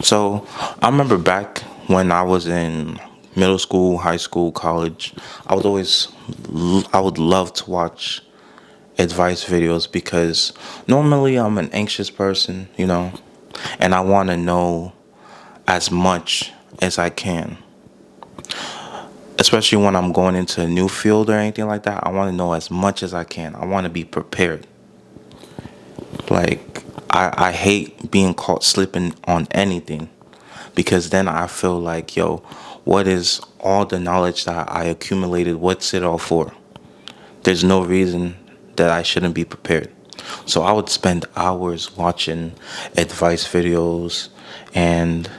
So I remember back when I was in middle school, high school, college, I would love to watch advice videos because normally I'm an anxious person, and I want to know as much as I can, especially when I'm going into a new field or anything like that. I want to know as much as I can. I want to be prepared. Like, I hate being caught slipping on anything because then I feel like, yo, what is all the knowledge that I accumulated? What's it all for? There's no reason that I shouldn't be prepared. So I would spend hours watching advice videos and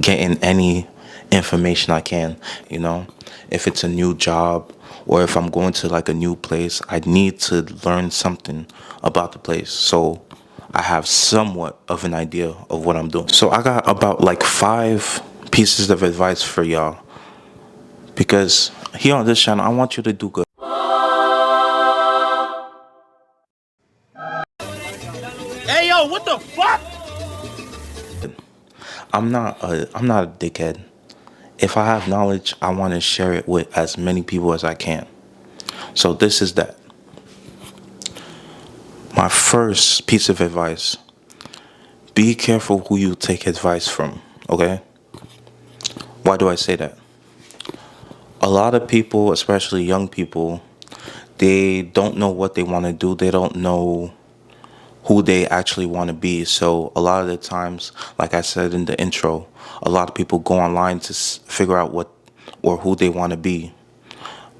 getting any information I can, you know. If it's a new job or if I'm going to like a new place, I need to learn something about the place. So I have somewhat of an idea of what I'm doing. So I got about like 5 pieces of advice for y'all because here on this channel, I want you to do good. Hey yo, what the fuck? I'm not a dickhead. If I have knowledge, I want to share it with as many people as I can. So this is that. My first piece of advice: be careful who you take advice from, okay? Why do I say that? A lot of people, especially young people, they don't know what they want to do. They don't know who they actually want to be. So a lot of the times, like I said in the intro, a lot of people go online to figure out what or who they want to be.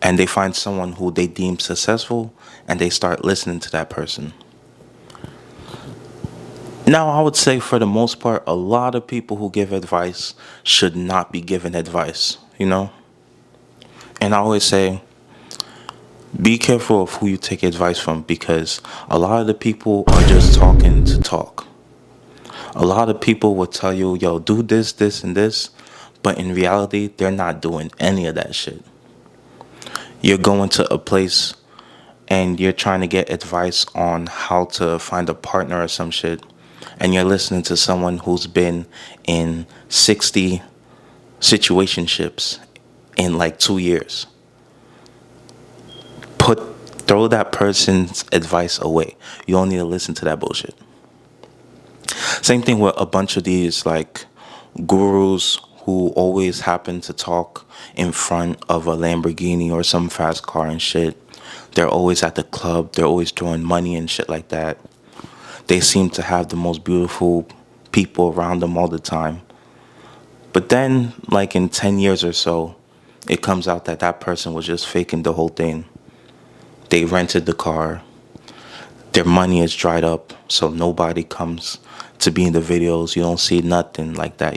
And they find someone who they deem successful and they start listening to that person. Now, I would say for the most part, a lot of people who give advice should not be given advice. And I always say, be careful of who you take advice from because a lot of the people are just talking to talk. A lot of people will tell you, yo, do this, this, and this. But in reality, they're not doing any of that shit. You're going to a place and you're trying to get advice on how to find a partner or some shit, and you're listening to someone who's been in 60 situationships in like 2 years. Throw that person's advice away. You don't need to listen to that bullshit. Same thing with a bunch of these like gurus who always happen to talk in front of a Lamborghini or some fast car and shit. They're always at the club. They're always throwing money and shit like that. They seem to have the most beautiful people around them all the time. But then, like in 10 years or so, it comes out that that person was just faking the whole thing. They rented the car. Their money is dried up, so nobody comes to be in the videos. You don't see nothing like that.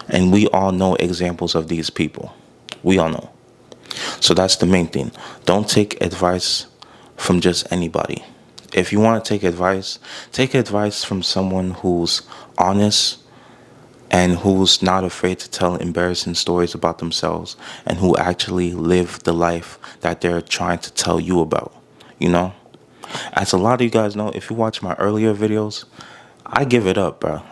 And we all know examples of these people. We all know. So that's the main thing. Don't take advice from just anybody. If you want to take advice from someone who's honest and who's not afraid to tell embarrassing stories about themselves and who actually live the life that they're trying to tell you about. You know? As a lot of you guys know, if you watch my earlier videos, I give it up, bro.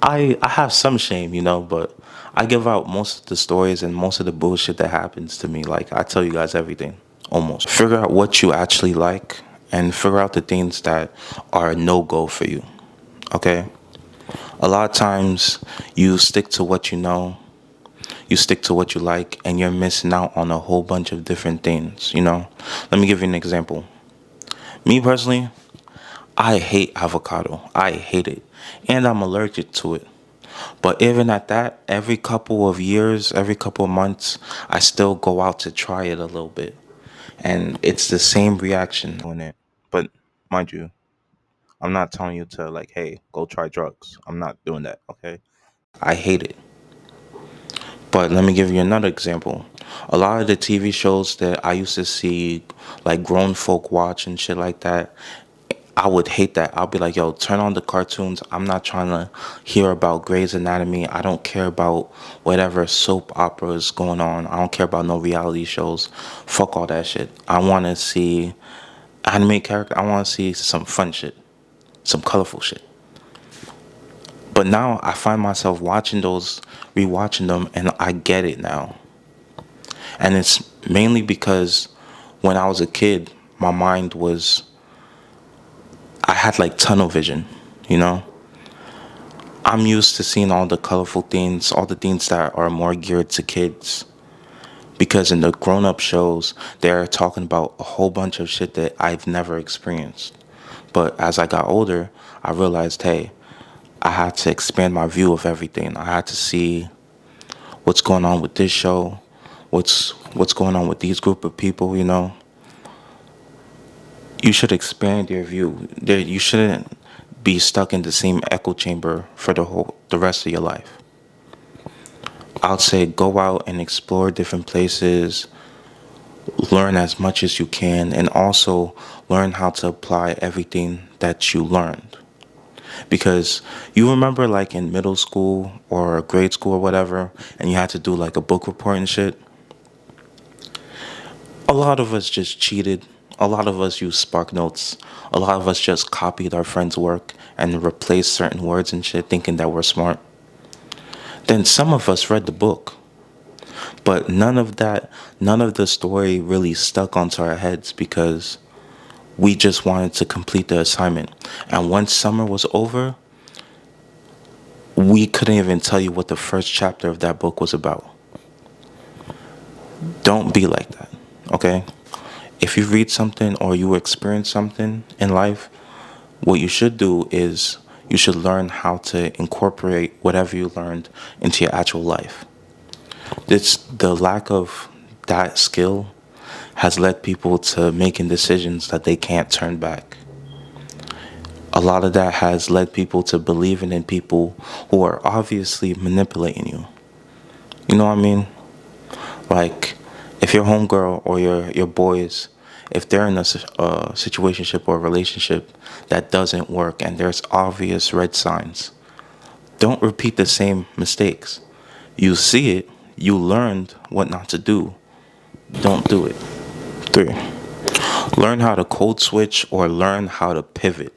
I have some shame, but I give out most of the stories and most of the bullshit that happens to me. Like, I tell you guys everything, almost. Figure out what you actually like and figure out the things that are a no-go for you, okay? A lot of times you stick to what you know, you stick to what you like, and you're missing out on a whole bunch of different things. Let me give you an example. Me personally, I hate avocado. I hate it. And I'm allergic to it. But even at that, every couple of years, every couple of months, I still go out to try it a little bit. And it's the same reaction on it. But mind you, I'm not telling you to like, hey, go try drugs. I'm not doing that, okay? I hate it. But let me give you another example. A lot of the TV shows that I used to see, like grown folk watch and shit like that, I would hate that. I'll be like, yo, turn on the cartoons. I'm not trying to hear about Grey's Anatomy. I don't care about whatever soap opera is going on. I don't care about no reality shows. Fuck all that shit. I want to see anime character. I want to see some fun shit, some colorful shit. But now I find myself watching those, rewatching them, and I get it now. And it's mainly because when I was a kid, my mind was, I had like tunnel vision, you know? I'm used to seeing all the colorful things, all the things that are more geared to kids. Because in the grown up shows, they're talking about a whole bunch of shit that I've never experienced. But as I got older, I realized, hey, I had to expand my view of everything. I had to see what's going on with this show, what's going on with these group of people, you know. You should expand your view. You shouldn't be stuck in the same echo chamber for the rest of your life. I'd say go out and explore different places, learn as much as you can, and also learn how to apply everything that you learned. Because you remember, like in middle school or grade school or whatever, and you had to do like a book report and shit. A lot of us just cheated. A lot of us used Spark Notes. A lot of us just copied our friends' work and replaced certain words and shit, thinking that we're smart. Then some of us read the book. But none of the story really stuck onto our heads because we just wanted to complete the assignment. And once summer was over, we couldn't even tell you what the first chapter of that book was about. Don't be like that, okay? If you read something or you experience something in life, what you should do is you should learn how to incorporate whatever you learned into your actual life. It's the lack of that skill has led people to making decisions that they can't turn back. A lot of that has led people to believing in people who are obviously manipulating you. You know what I mean? Like, if your homegirl or your boys, if they're in a situationship or a relationship that doesn't work and there's obvious red signs, don't repeat the same mistakes. You see it, you learned what not to do. Don't do it. 3. Learn how to code switch or learn how to pivot.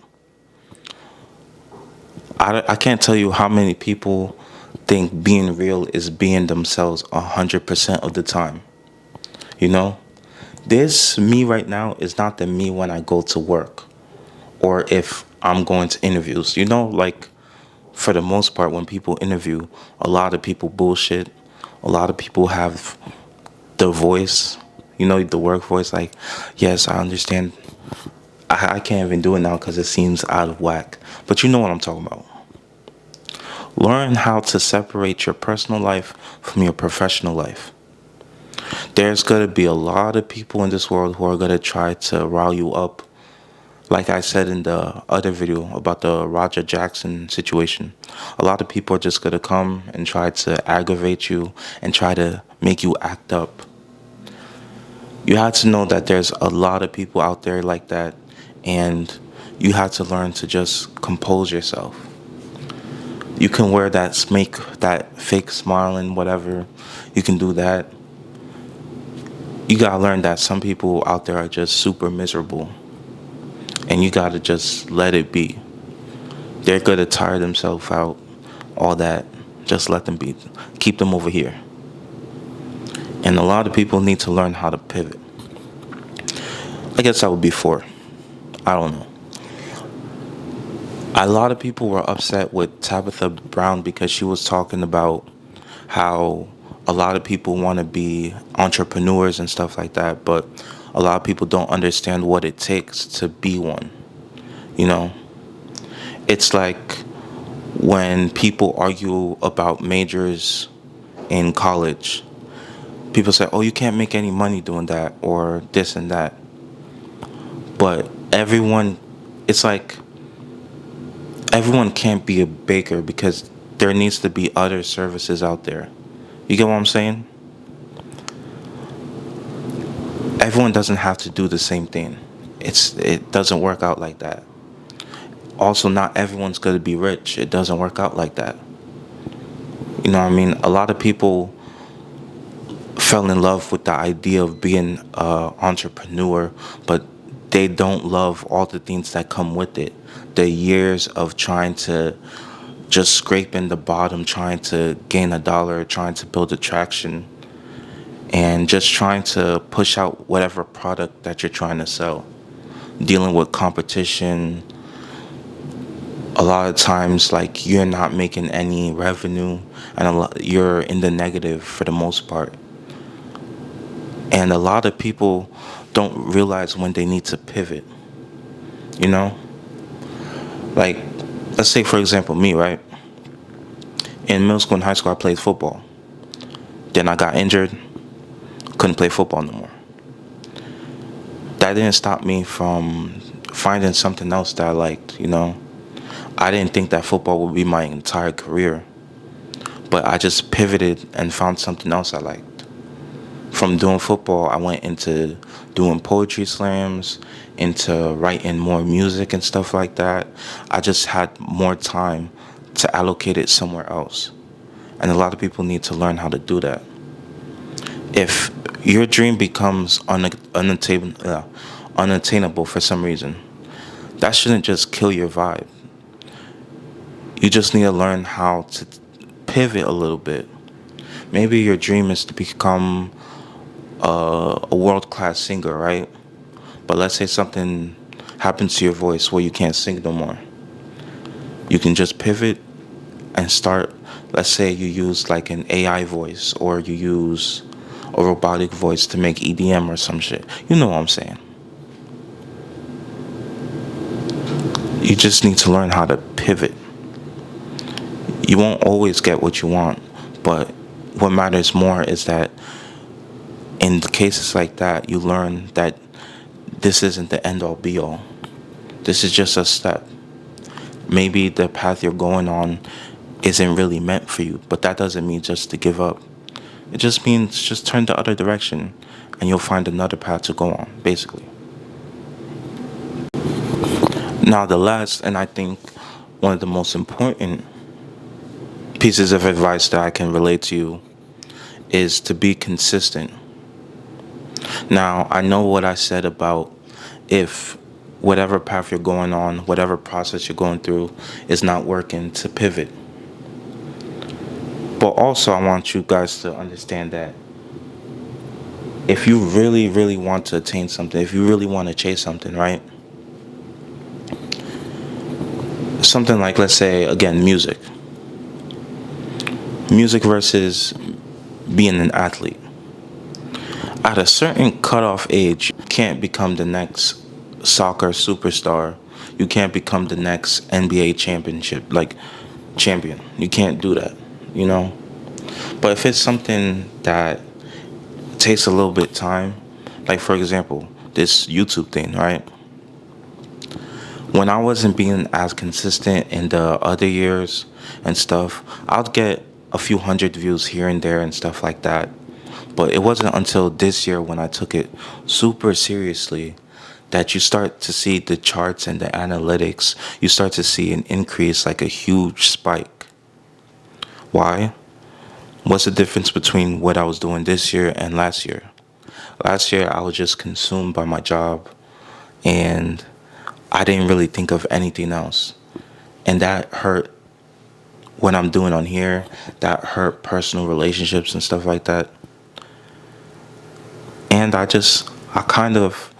I can't tell you how many people think being real is being themselves 100% of the time. You know? This me right now is not the me when I go to work or if I'm going to interviews. You know, like for the most part, when people interview, a lot of people bullshit. A lot of people have the voice, you know, the work voice. Like, yes, I understand. I can't even do it now because it seems out of whack. But you know what I'm talking about. Learn how to separate your personal life from your professional life. There's going to be a lot of people in this world who are going to try to rile you up. Like I said in the other video about the Roger Jackson situation, a lot of people are just going to come and try to aggravate you and try to make you act up. You have to know that there's a lot of people out there like that, and you have to learn to just compose yourself. You can wear that fake smile and whatever. You can do that. You gotta learn that some people out there are just super miserable. And you gotta just let it be. They're gonna tire themselves out. All that. Just let them be. Keep them over here. And a lot of people need to learn how to pivot. I guess that would be 4. I don't know. A lot of people were upset with Tabitha Brown because she was talking about how a lot of people want to be entrepreneurs and stuff like that, but a lot of people don't understand what it takes to be one. You know, it's like when people argue about majors in college, people say, oh, you can't make any money doing that or this and that. But it's like everyone can't be a baker because there needs to be other services out there. You get what I'm saying? Everyone doesn't have to do the same thing. It doesn't work out like that. Also, not everyone's going to be rich. It doesn't work out like that. You know what I mean? A lot of people fell in love with the idea of being an entrepreneur, but they don't love all the things that come with it. The years of trying to just scraping the bottom, trying to gain a dollar, trying to build attraction, and just trying to push out whatever product that you're trying to sell. Dealing with competition, a lot of times like you're not making any revenue, and you're in the negative for the most part. And a lot of people don't realize when they need to pivot, you know? Like, let's say, for example, me, right? In middle school and high school, I played football. Then I got injured, couldn't play football no more. That didn't stop me from finding something else that I liked, you know? I didn't think that football would be my entire career, but I just pivoted and found something else I liked. From doing football, I went into doing poetry slams, into writing more music and stuff like that. I just had more time to allocate it somewhere else. And a lot of people need to learn how to do that. If your dream becomes unattainable for some reason, that shouldn't just kill your vibe. You just need to learn how to pivot a little bit. Maybe your dream is to become a world class singer, right? But let's say something happens to your voice where you can't sing no more. You can just pivot and start. Let's say you use like an AI voice, or you use a robotic voice to make EDM or some shit. You know what I'm saying? You just need to learn how to pivot. You won't always get what you want, but what matters more is that in cases like that, you learn that this isn't the end all be all. This is just a step. Maybe the path you're going on isn't really meant for you, but that doesn't mean just to give up. It just means just turn the other direction and you'll find another path to go on, basically. Now, the last, and I think one of the most important pieces of advice that I can relate to you is to be consistent. Now, I know what I said about if whatever path you're going on, whatever process you're going through is not working, to pivot. But also, I want you guys to understand that if you really, really want to attain something, if you really want to chase something, right? Something like, let's say, again, music. Music versus being an athlete. At a certain cutoff age, you can't become the next soccer superstar. You can't become the next NBA championship, like champion. You can't do that, you know? But if it's something that takes a little bit time, like for example, this YouTube thing, right? When I wasn't being as consistent in the other years and stuff, I'd get a few hundred views here and there and stuff like that. But it wasn't until this year when I took it super seriously that you start to see the charts and the analytics. You start to see an increase, like a huge spike. Why? What's the difference between what I was doing this year and last year? Last year, I was just consumed by my job, and I didn't really think of anything else. And that hurt what I'm doing on here. That hurt personal relationships and stuff like that. And I kind of,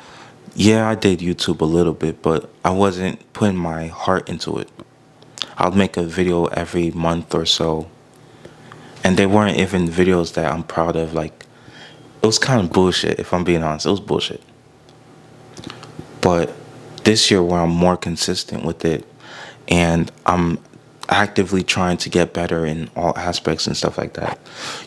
yeah, I did YouTube a little bit, but I wasn't putting my heart into it. I'll make a video every month or so, and they weren't even videos that I'm proud of. Like, it was kind of bullshit, if I'm being honest. It was bullshit. But this year, where I'm more consistent with it, and I'm actively trying to get better in all aspects and stuff like that,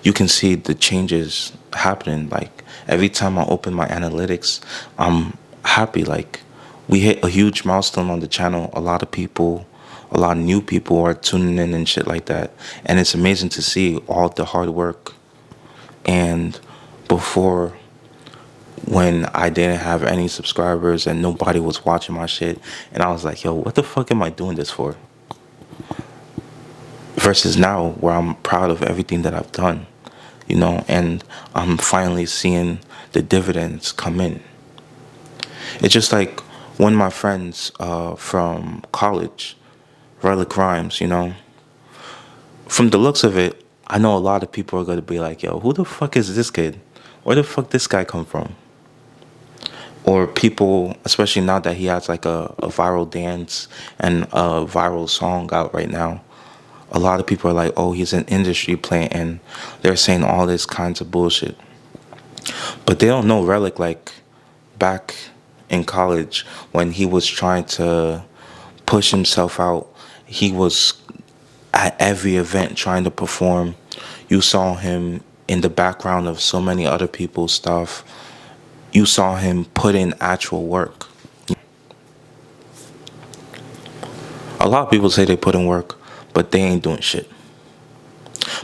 you can see the changes happening. Like, every time I open my analytics, I'm happy. Like, we hit a huge milestone on the channel. A lot of new people are tuning in and shit like that. And it's amazing to see all the hard work. And before, when I didn't have any subscribers and nobody was watching my shit, and I was like, yo, what the fuck am I doing this for? Versus now, where I'm proud of everything that I've done, you know, and I'm finally seeing the dividends come in. It's just like one of my friends from college, Relic Rhymes, you know, From the looks of it, I know a lot of people are gonna be like, "Yo, who the fuck is this kid? Where the fuck this guy come from?" Or people, especially now that he has like a viral dance and a viral song out right now, a lot of people are like, "Oh, he's an industry plant," and they're saying all this kinds of bullshit. But they don't know Relic, like back in college when he was trying to push himself out. He was at every event trying to perform. You saw him in the background of so many other people's stuff. You saw him put in actual work. A lot of people say they put in work, but they ain't doing shit.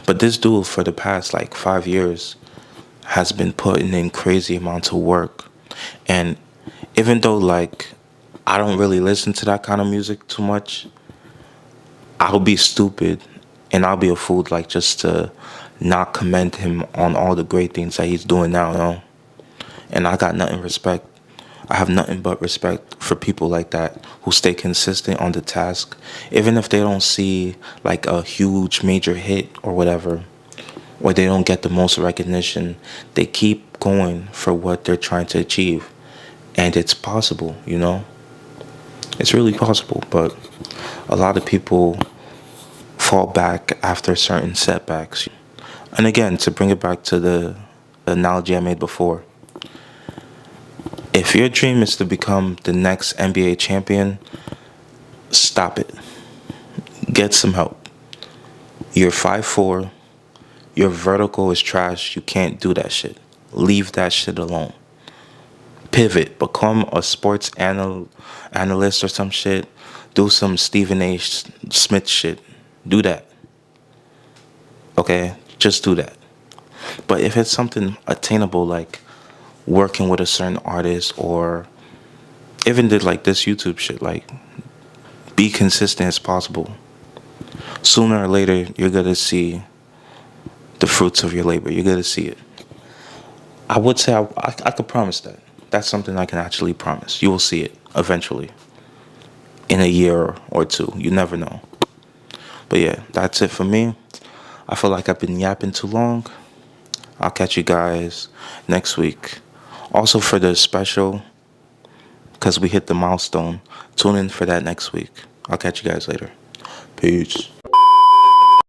But this dude, for the past like 5 years, has been putting in crazy amounts of work. And even though like I don't really listen to that kind of music too much, I'll be stupid and I'll be a fool like just to not commend him on all the great things that he's doing now, you know? And I got nothing respect. I have nothing but respect for people like that who stay consistent on the task, even if they don't see like a huge major hit or whatever, or they don't get the most recognition. They keep going for what they're trying to achieve, and it's possible, you know. It's really possible, but a lot of people fall back after certain setbacks. And again, to bring it back to the analogy I made before, if your dream is to become the next NBA champion, stop it. Get some help. You're 5'4", your vertical is trash, you can't do that shit. Leave that shit alone. Pivot, become a sports analyst or some shit. Do some Stephen A. Smith shit. Do that. Okay? Just do that. But if it's something attainable like working with a certain artist or even did like this YouTube shit, like be consistent as possible. Sooner or later, you're gonna see the fruits of your labor. You're gonna see it. I would say I could promise that. That's something I can actually promise. You will see it eventually. In a year or two. You never know. But yeah, that's it for me. I feel like I've been yapping too long. I'll catch you guys next week. Also for the special, because we hit the milestone, tune in for that next week. I'll catch you guys later. Peace.